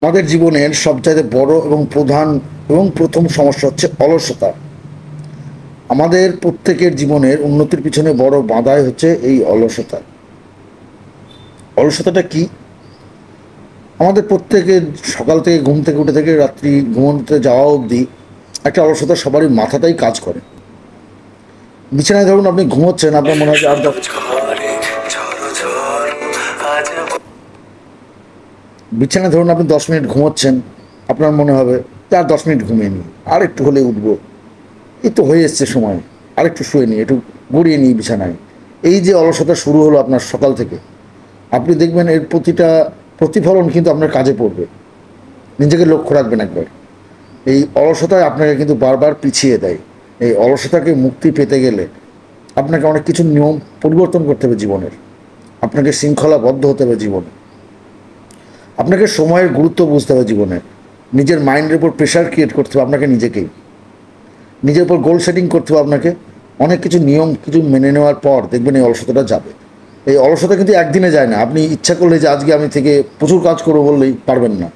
আমাদের জীবনের সবচাইতে বড় এবং প্রধান এবং প্রথম সমস্যা হচ্ছে অলসতা। আমাদের প্রত্যেকের জীবনের উন্নতির পিছনে বড় বাধাই হচ্ছে এই অলসতা। অলসতাটা কি? আমাদের প্রত্যেকের সকাল থেকে ঘুম থেকে উঠে থেকে রাত্রি ঘুমোতে যাওয়া অবধি একটা অলসতা সবারই মাথাটাই কাজ করে। বিছানায় ধরুন আপনি ঘুমোচ্ছেন, আপনার মনে হয় যে বিছানায় ধরুন আপনি 10 মিনিট ঘুমোচ্ছেন, আপনার মনে হবে যে আর 10 মিনিট ঘুমিয়ে নিই, আর একটু হলে উঠবো, এই তো হয়ে এসছে সময়, আর একটু শুয়ে নিই, একটু গড়িয়ে নিই বিছানায়। এই যে অলসতা শুরু হলো আপনার সকাল থেকে, আপনি দেখবেন এর প্রতিটা প্রতিফলন কিন্তু আপনার কাজে পড়বে। নিজেকে লক্ষ্য রাখবেন একবার। এই অলসতায় আপনাকে কিন্তু বারবার পিছিয়ে দেয়। এই অলসতাকে মুক্তি পেতে গেলে আপনাকে অনেক কিছু নিয়ম পরিবর্তন করতে হবে জীবনের। আপনাকে শৃঙ্খলাবদ্ধ হতে হবে জীবনে। আপনাকে সময়ের গুরুত্ব বুঝতে হবে জীবনে। নিজের মাইন্ডের উপর প্রেশার ক্রিয়েট করতে হবে আপনাকে নিজেকেই। নিজের উপর গোল সেটিং করতে হবে আপনাকে। অনেক কিছু নিয়ম কিছু মেনে নেওয়ার পর দেখবেন এই অলসতাটা যাবে। এই অলসতা কিন্তু একদিনে যায় না। আপনি ইচ্ছা করলে যে আজকে আমি থেকে প্রচুর কাজ করবো বললেই পারবেন না।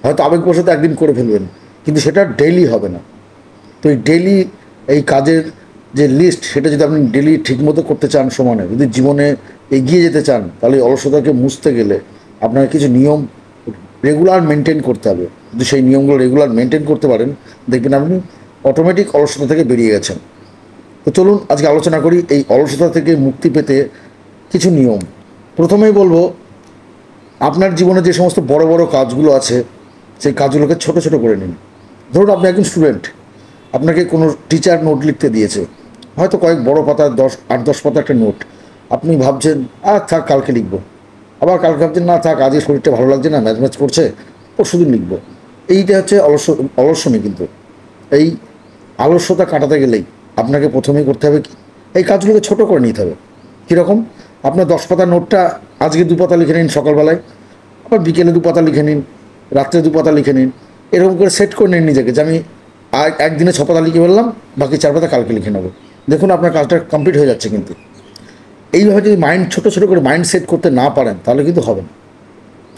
হয়তো আবেগবশত একদিন করে ফেলবেন, কিন্তু সেটা ডেইলি হবে না। তো এই ডেইলি এই কাজের যে লিস্ট, সেটা যদি আপনি ডেইলি ঠিকমতো করতে চান, সমানে যদি জীবনে এগিয়ে যেতে চান, তাহলে এই অলসতাকে মুছতে গেলে আপনাকে কিছু নিয়ম রেগুলার মেনটেন করতে হবে। যদি সেই নিয়মগুলো রেগুলার মেনটেন করতে পারেন, দেখবেন আপনি অটোমেটিক অলসতা থেকে বেরিয়ে গেছেন। তো চলুন আজকে আলোচনা করি এই অলসতা থেকে মুক্তি পেতে কিছু নিয়ম। প্রথমেই বলবো, আপনার জীবনে যে সমস্ত বড় বড় কাজগুলো আছে, সেই কাজগুলোকে ছোট ছোট করে নিন। ধরুন আপনি একজন স্টুডেন্ট, আপনাকে কোনো টিচার নোট লিখতে দিয়েছে, হয়তো কয়েক বড় পাতা 8-10 পাতা একটা নোট। আপনি ভাবছেন আর থাক কালকে লিখবো, আবার কালকে ভাবছেন না থাক আজকে শরীরটা ভালো লাগছে না, ম্যাচ ম্যাচ করছে, পরশুদিন লিখবো। এইটা হচ্ছে অলস্যমি। কিন্তু এই আলস্যতা কাটাতে গেলেই আপনাকে প্রথমেই করতে হবে কি, এই কাজগুলোকে ছোট করে নিতে হবে। কীরকম? আপনার 10 পাতার নোটটা আজকে 2 পাতা লিখে নিন সকালবেলায়, আবার বিকেলে 2 পাতা লিখে নিন, রাত্রে 2 পাতা লিখে নিন। এরকম করে সেট করে নিন নিজেকে যে আমি একদিনে 6 পাতা লিখে ফেললাম, বাকি 4 পাতা কালকে লিখে নেবো। দেখুন আপনার কাজটা কমপ্লিট হয়ে যাচ্ছে। কিন্তু এইভাবে যদি মাইন্ড ছোটো ছোটো করে মাইন্ড সেট করতে না পারেন, তাহলে কিন্তু হবে না।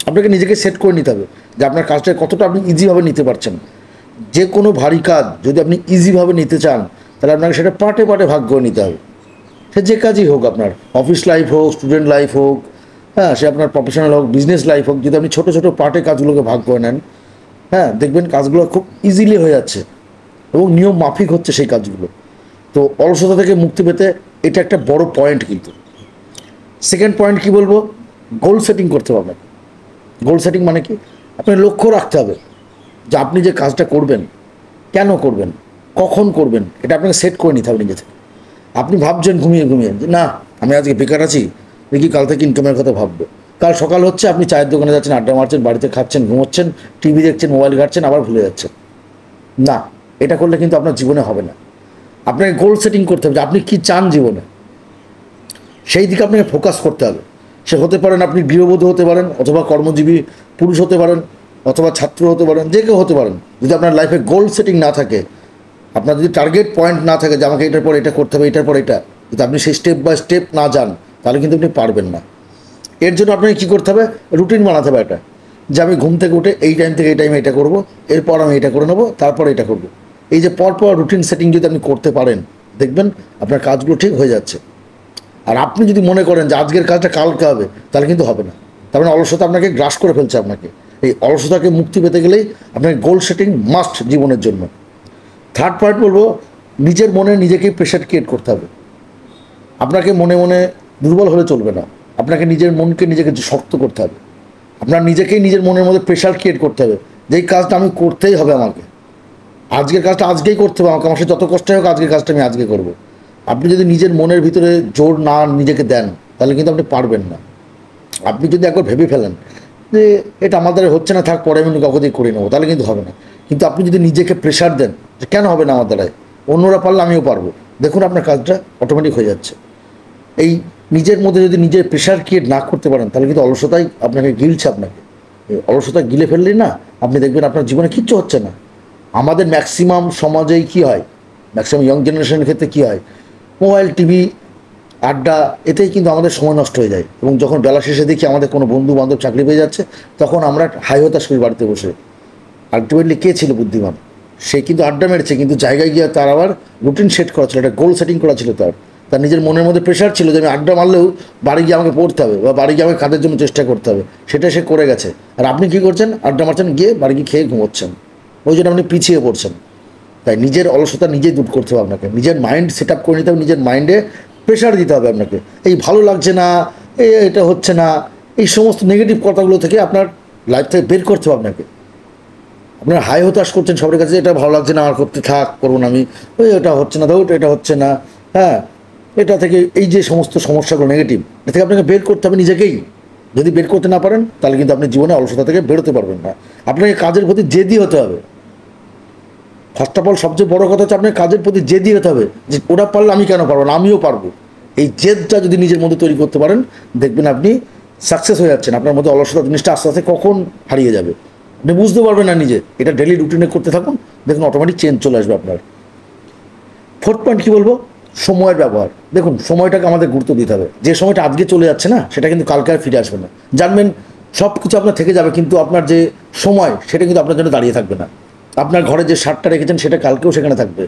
আপনাকে নিজেকে সেট করে নিতে হবে যে আপনার কাজটা কতটা আপনি ইজিভাবে নিতে পারছেন। যে কোনো ভারী কাজ যদি আপনি ইজিভাবে নিতে চান, তাহলে আপনাকে সেটা পার্টে পার্টে ভাগ করে নিতে হবে। সে যে কাজই হোক, আপনার অফিস লাইফ হোক, স্টুডেন্ট লাইফ হোক, হ্যাঁ, সে আপনার প্রফেশনাল হোক, বিজনেস লাইফ হোক, যদি আপনি ছোটো ছোটো পার্টে কাজগুলোকে ভাগ করে নেন, হ্যাঁ, দেখবেন কাজগুলো খুব ইজিলি হয়ে যাচ্ছে এবং নিয়ম মাফিক হচ্ছে সেই কাজগুলো। তো অলসতা থেকে মুক্তি পেতে এটা একটা বড় পয়েন্ট। কিন্তু সেকেন্ড পয়েন্ট কি বলবো, গোল সেটিং করতে হবে। গোল সেটিং মানে কি, আপনার লক্ষ্য রাখতে হবে যে আপনি যে কাজটা করবেন, কেন করবেন, কখন করবেন, এটা আপনাকে সেট করে নিতে হবে নিজে থেকে। আপনি ভাবছেন ঘুমিয়ে ঘুমিয়ে যে না আমি আজকে বেকার আছি, দেখি কাল থেকে ইনকামের কথা ভাববো। কাল সকাল হচ্ছে, আপনি চায়ের দোকানে যাচ্ছেন, আড্ডা মারছেন, বাড়িতে খাচ্ছেন, ঘুমোচ্ছেন, টিভি দেখছেন, মোবাইল ঘাটছেন, আবার ভুলে যাচ্ছেন। না, এটা করলে কিন্তু আপনার জীবনে হবে না। আপনাকে গোল সেটিং করতে হবে যে আপনি কী চান জীবনে, সেই দিকে আপনাকে ফোকাস করতে হবে। সে হতে পারেন আপনি গৃহবধূ হতে পারেন, অথবা কর্মজীবী পুরুষ হতে পারেন, অথবা ছাত্র হতে পারেন, যে কেউ হতে পারেন। যদি আপনার লাইফে গোল সেটিং না থাকে, আপনার যদি টার্গেট পয়েন্ট না থাকে যে আমাকে এটার পর এটা করতে হবে, এটার পর এটা, যদি আপনি সেই স্টেপ বাই স্টেপ না যান, তাহলে কিন্তু আপনি পারবেন না। এর জন্য আপনাকে কী করতে হবে, রুটিন বানাতে হবে একটা, যে আমি ঘুম থেকে উঠে এই টাইম থেকে এই টাইমে এটা করবো, এরপর আমি এটা করে নেবো, তারপর এটা করবো। এই যে পরপর রুটিন সেটিং যদি আপনি করতে পারেন, দেখবেন আপনার কাজগুলো ঠিক হয়ে যাচ্ছে। আর আপনি যদি মনে করেন যে আজকের কাজটা কালকে হবে, তাহলে কিন্তু হবে না। তার মানে অলসতা আপনাকে গ্রাস করে ফেলছে আপনাকে। এই অলসতাকে মুক্তি পেতে গেলেই আপনাকে গোল সেটিং মাস্ট জীবনের জন্য। থার্ড পয়েন্ট বলবো, নিজের মনে নিজেকেই প্রেশার ক্রিয়েট করতে হবে। আপনাকে মনে মনে দুর্বল হলে চলবে না, আপনাকে নিজের মনকে নিজেকে শক্ত করতে হবে। আপনার নিজেকেই নিজের মনের মধ্যে প্রেশার ক্রিয়েট করতে হবে যে এই কাজটা আমি করতেই হবে, আমাকে আজকের কাজটা আজকেই করতে হবে, আমাকে আমার সাথে যত কষ্ট হোক আজকের কাজটা আমি আজকে করবো। আপনি যদি নিজের মনের ভিতরে জোর না নিজেকে দেন, তাহলে কিন্তু আপনি পারবেন না। আপনি যদি একবার ভেবে ফেলেন যে এটা আমাদের হচ্ছে না, থাক পরে আমি কাউকে দিয়ে করে নেবো, তাহলে কিন্তু হবে না। কিন্তু আপনি যদি নিজেকে প্রেশার দেন যে কেন হবে না আমার দ্বারায়, অন্যরা পারলে আমিও পারবো, দেখুন আপনার কাজটা অটোমেটিক হয়ে যাচ্ছে। এই নিজের মধ্যে যদি নিজের প্রেশার ক্রিয়েট না করতে পারেন, তাহলে কিন্তু অলসতাই আপনাকে গিলছে। আপনাকে এই অলসতা গিলে ফেললেই না, আপনি দেখবেন আপনার জীবনে কিচ্ছু হচ্ছে না। আমাদের ম্যাক্সিমাম সমাজেই কী হয়, ম্যাক্সিমাম ইয়ং জেনারেশনের ক্ষেত্রে কী হয়, মোবাইল টিভি আড্ডা, এতেই কিন্তু আমাদের সময় নষ্ট হয়ে যায়। এবং যখন বেলা শেষে দেখি আমাদের কোনো বন্ধু বান্ধব চাকরি পেয়ে যাচ্ছে, তখন আমরা হাই হতাশ করি বাড়িতে বসে। আলটিমেটলি কে ছিল বুদ্ধিমান? সে কিন্তু আড্ডা মেরেছে, কিন্তু জায়গায় গিয়ে তার আবার রুটিন সেট করা ছিল, একটা গোল সেটিং করা ছিল। তার নিজের মনের মধ্যে প্রেশার ছিল যে আমি আড্ডা মারলেও বাড়ি গিয়ে আমাকে পড়তে হবে, বা বাড়ি গিয়ে আমাকে কাজের জন্য চেষ্টা করতে হবে। সেটা সে করে গেছে। আর আপনি কী করছেন? আড্ডা মারছেন, গিয়ে বাড়ি গিয়ে খেয়ে ঘুমোচ্ছেন। ওই জন্য আপনি পিছিয়ে পড়ছেন। তাই নিজের অলসতা নিজেই দূর করতে হবে আপনাকে। নিজের মাইন্ড সেট আপ করে নিতে হবে, নিজের মাইন্ডে প্রেশার দিতে হবে আপনাকে। এই ভালো লাগছে না, এটা হচ্ছে না, এই সমস্ত নেগেটিভ কথাগুলো থেকে আপনার লাইফ থেকে বের করতে হবে আপনাকে। আপনার হাই হতাশ করছেন সবার কাছে, এটা ভালো লাগছে না, আর করতে থাক, করবো না আমি, ওই এটা হচ্ছে না, ধরো এটা হচ্ছে না, হ্যাঁ, এটা থেকে এই যে সমস্ত সমস্যাগুলো নেগেটিভ, এটা থেকে আপনাকে বের করতে হবে নিজেকেই। যদি বের করতে না পারেন, তাহলে কিন্তু আপনি জীবনে অলসতা থেকে বেরোতে পারবেন না। আপনাকে কাজের প্রতি জেদি হতে হবে। ফার্স্ট অফ অল সবচেয়ে বড় কথা হচ্ছে আপনার কাজের প্রতি জেদি হতে হবে, যে ওরা পারলে আমি কেন পারবো না, আমিও পারবো। এই জেদটা যদি নিজের মধ্যে তৈরি করতে পারেন, দেখবেন আপনি সাকসেস হয়ে যাচ্ছেন। আপনার মধ্যে অলসতা জিনিসটা আস্তে আস্তে কখন হারিয়ে যাবে আপনি বুঝতে পারবেন না নিজে। এটা ডেলি রুটিনে করতে থাকুন, দেখুন অটোমেটিক চেঞ্জ চলে আসবে আপনার। ফোর্থ পয়েন্ট কী বলবো? সময়ের ব্যবহার। দেখুন, সময়টাকে আমাদের গুরুত্ব দিতে হবে। যে সময়টা আজকে চলে যাচ্ছে না, সেটা কিন্তু কালকে আর ফিরে আসবে না। জানবেন সব কিছু আপনার থেকে যাবে, কিন্তু আপনার যে সময়, সেটা কিন্তু আপনার জন্য দাঁড়িয়ে থাকবে না। আপনার ঘরে যে শার্টটা রেখেছেন, সেটা কালকেও সেখানে থাকবে।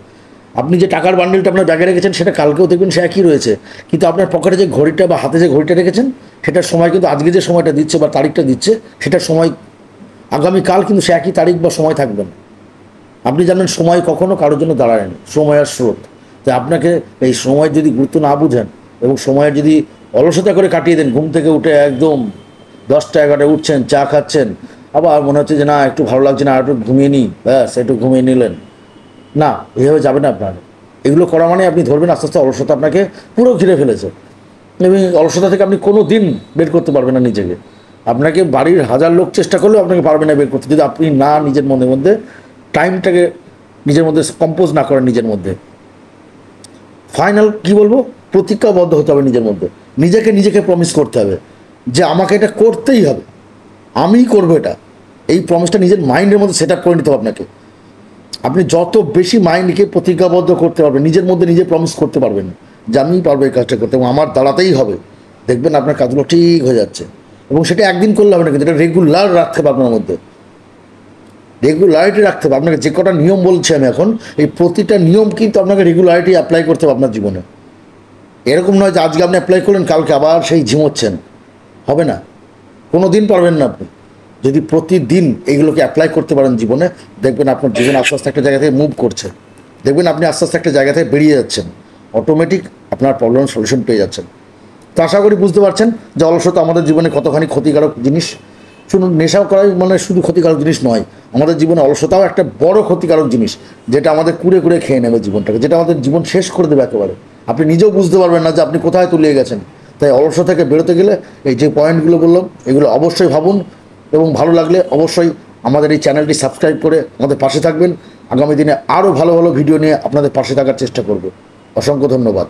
আপনি যে টাকার বান্ডিলটা আপনার ব্যাগে রেখেছেন, সেটা কালকেও দেখবেন সে একই রয়েছে। কিন্তু আপনার পকেটে যে ঘড়িটা বা হাতে যে ঘড়িটা রেখেছেন, সেটার সময় কিন্তু আজকে যে সময়টা দিচ্ছে বা তারিখটা দিচ্ছে, সেটার সময় আগামীকাল কিন্তু সে একই তারিখ বা সময় থাকবে না। আপনি জানেন সময় কখনো কারোর জন্য দাঁড়ায় না, সময় আর স্রোত। তাই আপনাকে এই সময় যদি গুরুত্ব না বুঝেন, এবং সময়ের যদি অলসতা করে কাটিয়ে দেন, ঘুম থেকে উঠে একদম 10টা 11টায় উঠছেন, চা খাচ্ছেন, আবার মনে হচ্ছে যে না একটু ভালো লাগছে না, আর একটু ঘুমিয়ে নিই, ব্যাস একটু ঘুমিয়ে নিলেন, না, এভাবে যাবে না আপনার। এগুলো করা মানে আপনি ধরবেন আস্তে আস্তে অলসতা আপনাকে পুরো ঘিরে ফেলেছে, এবং অলসতা থেকে আপনি কোনো দিন বের করতে পারবেন না নিজেকে। আপনাকে বাড়ির 1000 লোক চেষ্টা করলেও আপনাকে পারবে না বের করতে, যদি আপনি না নিজের মনের মধ্যে টাইমটাকে নিজের মধ্যে কম্পোজ না করেন নিজের মধ্যে। ফাইনাল কি বলবো? প্রতিজ্ঞাবদ্ধ হতে হবে নিজের মধ্যে। নিজেকে প্রমিস করতে হবে যে আমাকে এটা করতেই হবে, আমিই করবো এটা। এই প্রমিসটা নিজের মাইন্ডের মধ্যে সেট আপ করে নিতে হবে আপনাকে। আপনি যত বেশি মাইন্ডকে প্রতিজ্ঞাবদ্ধ করতে পারবেন, নিজের মধ্যে নিজে প্রমিস করতে পারবেন যে আমিই পারবো এই কাজটা করতে, এবং আমার দাঁড়াতেই হবে, দেখবেন আপনার কাজগুলো ঠিক হয়ে যাচ্ছে। এবং সেটা একদিন করলে হবে না, কিন্তু এটা রেগুলার রাখতে হবে আপনার মধ্যে, রেগুলারিটি রাখতে হবে। আপনাকে যে কটা নিয়ম বলছি আমি এখন, এই প্রতিটা নিয়ম কিন্তু আপনাকে রেগুলারিটি অ্যাপ্লাই করতে হবে আপনার জীবনে। এরকম নয় যে আজকে আপনি অ্যাপ্লাই করলেন, কালকে আবার সেই ঝিমোচ্ছেন, হবে না, কোনো দিন পারবেন না আপনি। যদি প্রতিদিন এইগুলোকে অ্যাপ্লাই করতে পারেন জীবনে, দেখবেন আপনার জীবন আস্তে আস্তে একটা জায়গা থেকে মুভ করছে, দেখবেন আপনি আস্তে আস্তে একটা জায়গা থেকে বেরিয়ে যাচ্ছেন, অটোমেটিক আপনার প্রবলেমের সলিউশন পেয়ে যাচ্ছেন। তো আশা করি বুঝতে পারছেন যে অলসতা আমাদের জীবনে কতখানি ক্ষতিকারক জিনিস। শুনুন, নেশা করাই মানে শুধু ক্ষতিকারক জিনিস নয়, আমাদের জীবনে অলসতাও একটা বড় ক্ষতিকারক জিনিস, যেটা আমাদের কুড়ে কুড়ে খেয়ে নেবে জীবনটাকে, যেটা আমাদের জীবন শেষ করে দেবে একেবারে। আপনি নিজেও বুঝতে পারবেন না যে আপনি কোথায় তলিয়ে গেছেন। তাই অলসতা থেকে বেরোতে গেলে এই যে পয়েন্টগুলো বললাম, এগুলো অবশ্যই ভাবুন, এবং ভালো লাগলে অবশ্যই আমাদের এই চ্যানেলটি সাবস্ক্রাইব করে আমাদের পাশে থাকবেন। আগামী দিনে আরও ভালো ভালো ভিডিও নিয়ে আপনাদের পাশে থাকার চেষ্টা করব। অসংখ্য ধন্যবাদ।